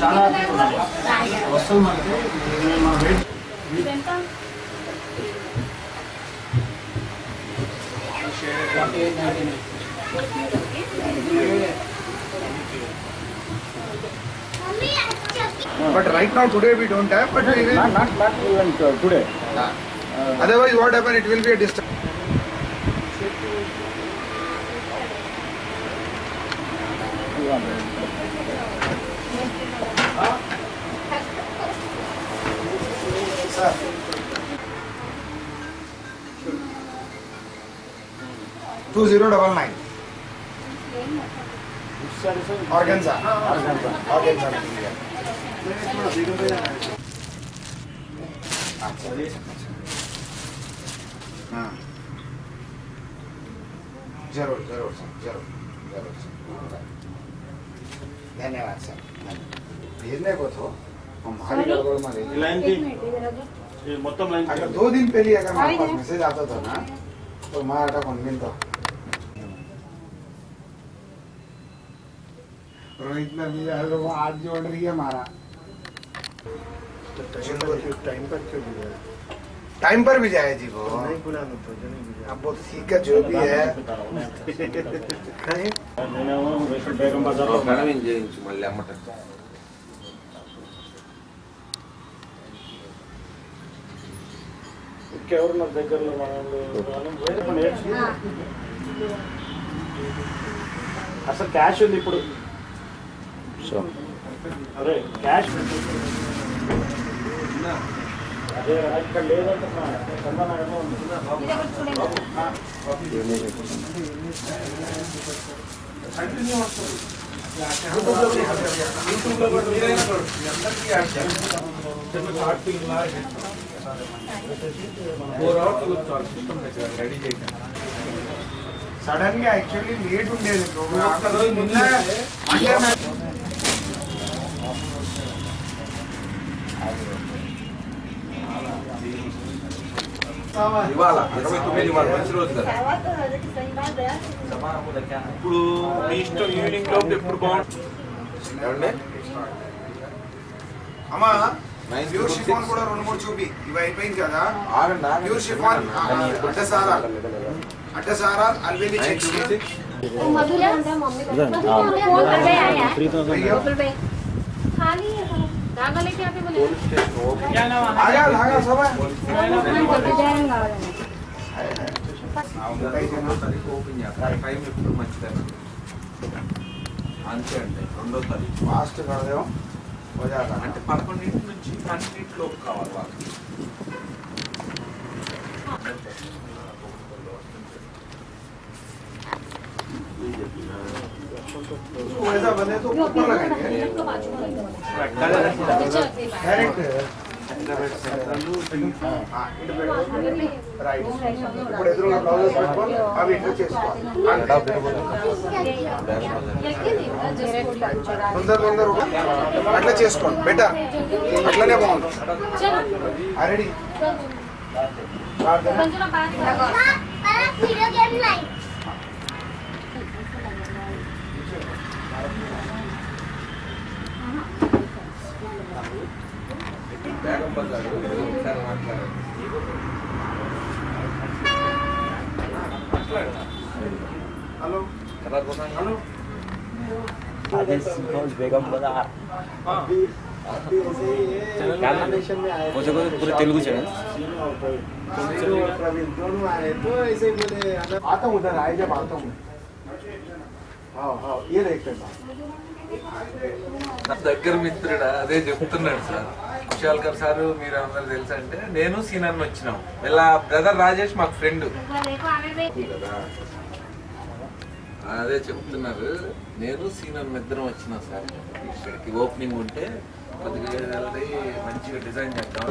చాలా వస్తుంది మనకి But right now today we don't have. But we will not even today. Otherwise, what happen? It will be a distance. Sir. Two 2099. Organza. जरूर जरूर sir जरूर जरूर sir धन्यवाद sir भेजने को तो हमारी गड़बड़ में अगर 2 दिन पहले अगर हमारे पास मैसेज आता था ना तो हमारा कौन मिलता रोहित ने भी आज जोड़ रही है हमारा टाइम पर भी जाए जी वो नहीं बुला तो अब वो सीख का जो भी है అసలు క్యాష్ ఉంది ఇప్పుడు అరే క్యాష్ అదే ఇక్కడ లేదంటున్నా చందనగర్లో ఉంది సడన్ గా యాక్చువల్లీ లేట్ ఉండేది ప్రోగ్రామ్ ఇవాళ 29 మంచి రోజు కదా ఇప్పుడు మీ ఇష్టం ఈవినింగ్ లోపు ఎప్పుడు బాగుంటుంది అమ్మా ప్యూర్ షిఫాన్ కూడా 2-3 చూపి ఇవి అయిపోయింది కదా ప్యూర్ షిఫాన్ అడ్డసారా అల్వేలి చెక్స్ धागा लेके आके बोले आया धागा सब डिजाइन కావాలని ఓపెన్ చేస్తారు టైం ఎప్పుడు మంచిదన్న అంతే అండి 2వ తారీఖు फास्ट कर दो हो जाएगा అంటే 11 నుంచి 12 లోపు కావాలి వాళ్ళకి ऐसा बने तो ऊपर लगाएंगे डायरेक्ट రైట్ ఇప్పుడు ఎదురుగా బ్లౌజెస్ పెట్టుకొని అవి ఇట్లా చేసుకోవాలి తొందర అట్లా చేసుకోండి బెటర్ అట్లనే బాగుంది రెడీ బేగం బజారు ఒకసారి మాట్లాడారు हेलो हेलो बेगम बाजार मुझे पूरे तेलुगु चैनल दोनों आए तो ऐसे बोले आता हूँ उधर आए जब आता हूँ हाँ हाँ ये देखते हैं నా దగ్గర మిత్రుడా అదే చెప్తున్నాడు సార్ కుశాల్కర్ సార్ మీరు అందరు తెలుసా అంటే నేను సీనన్ వచ్చినాం వీళ్ళ బ్రదర్ రాజేష్ మాకు ఫ్రెండ్ అదే చెప్తున్నారు నేను సీనన్ ఇద్దరం వచ్చినా సార్ ఇక్కడికి ఓపెనింగ్ ఉంటే కొద్దిగా వెళ్ళి మంచిగా డిజైన్ చేద్దాం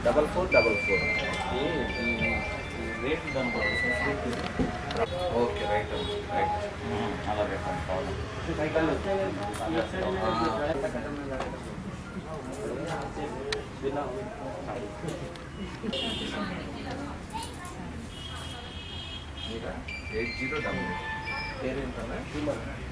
4444 రేట్ దాని ఓకే రైట్ రైట్ అలా పెట్టాం మీరా 8088 పేరేంటన్నా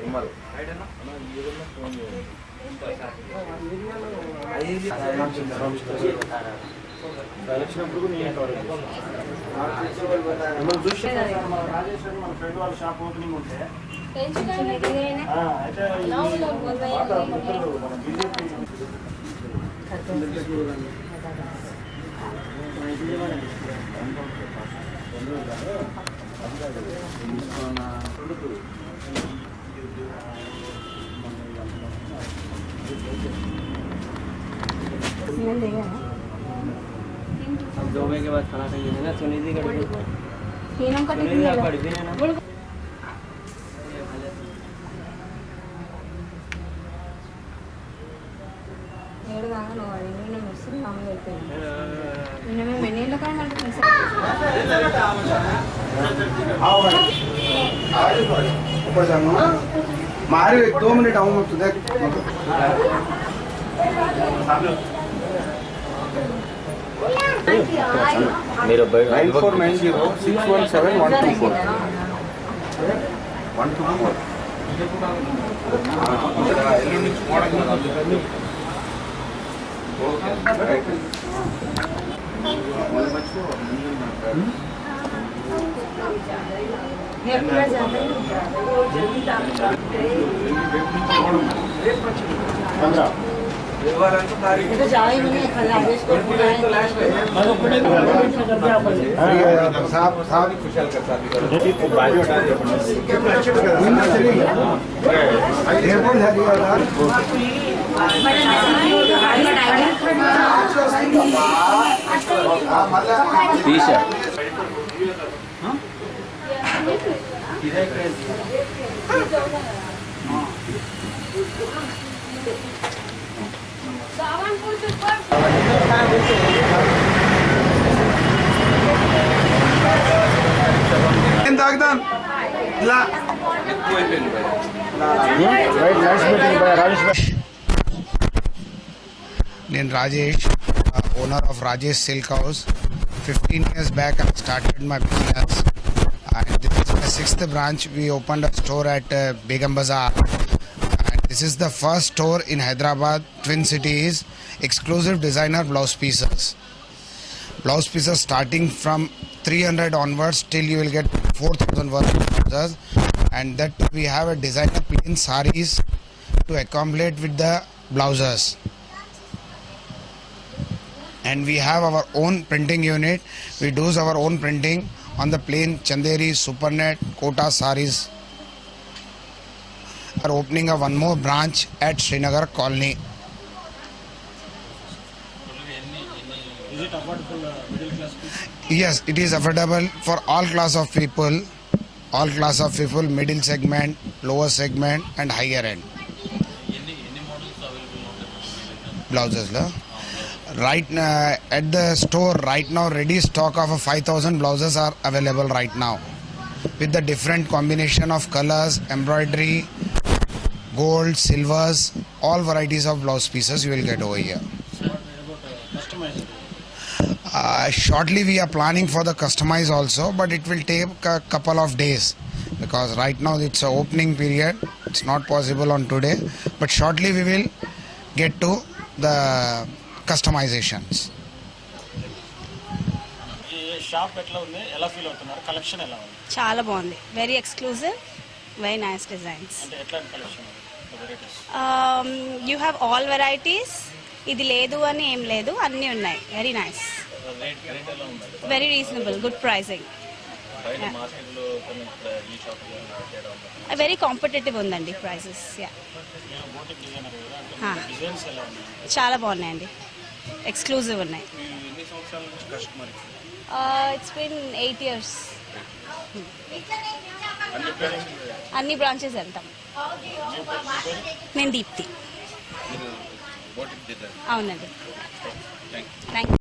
విమల్ వచ్చినప్పుడు నేను చూసి రాజేష్ అని మన ఫ్రెండ్ వాళ్ళ షాప్ ఓపెనింగ్ ఉంటే అయితే మన బీజేపీ दो महीने के बाद खाना खाएंगे ना सुनिधि का तीनों का सुनिधि का पड़ी थी ना ऊपर जाऊंगा मारे 2 मिनट आऊंगा तो देख మీరు 9490617124 ఎల్లుండి నుంచి మోడల్ కదా అందుకని ఓకే రైట్ ఇవ్వాలంటే తారీఖు साहब खुशहाल कर साहब एयरपोर्ट झाली తీసా తాగుతాం ఇలా ఎక్కువైపోయింది నేను Rajesh, owner of Rajesh silk house. 15 years back I started my business and this is my 6th branch. We opened a store at Begum Bazaar and this is the first store in Hyderabad, Twin Cities, exclusive designer blouse pieces. Blouse pieces starting from 300 onwards till you will get 4,000 worth of blouses, and that we have a designer plain sarees to accommodate with the blouses. And we have our own printing unit. We do our own printing on the plain Chanderi, Supernet, Kota sarees. We are opening one more branch at Srinagar Colony. Is it affordable middle class people? Yes, it is affordable for all class of people, middle segment, lower segment and higher end. Blouses la. Right at the store right now ready stock of 5,000 blouses are available right now with the different combination of colors, embroidery, gold, silvers, all varieties of blouse pieces you will get over here. Shortly we are planning for the customize also, but it will take a couple of days because right now it's a opening period. It's not possible on today, but shortly we will get to the customizations. ఈ shop ఎట్లా ఉంది, ఎలా feel అవుతున్నారు, collection ఎలా ఉంది, చాలా బాగుంది. Very exclusive, very nice designs. అంటే ఎట్లాంటి collection varieties? You have all varieties. ఇది లేదు అని ఏం లేదు, అన్నీ ఉన్నాయి. వెరీ నైస్, రేట్ ఎలా ఉంది? Very reasonable, good pricing. బయట మార్కెట్లో ఈ షాప్లో తేడా ఉంది? వెరీ కాంపిటేటివ్ ఉందండి ప్రైసెస్. బోటిక్ డిజైనర్ కదా, అంటే డిజైన్స్ ఎలా ఉన్నాయి? చాలా బాగున్నాయండి, ఎక్స్క్లూజివ్ ఉన్నాయి. ఎన్ని సంవత్సరాల నుంచి కస్టమర్? It's been 8 years. అన్ని పేరెంట్స్ అన్ని బ్రాంచెస్ వెళ్తాం. నేను దీప్తి. Boutique design. అవునండి, థ్యాంక్ యూ.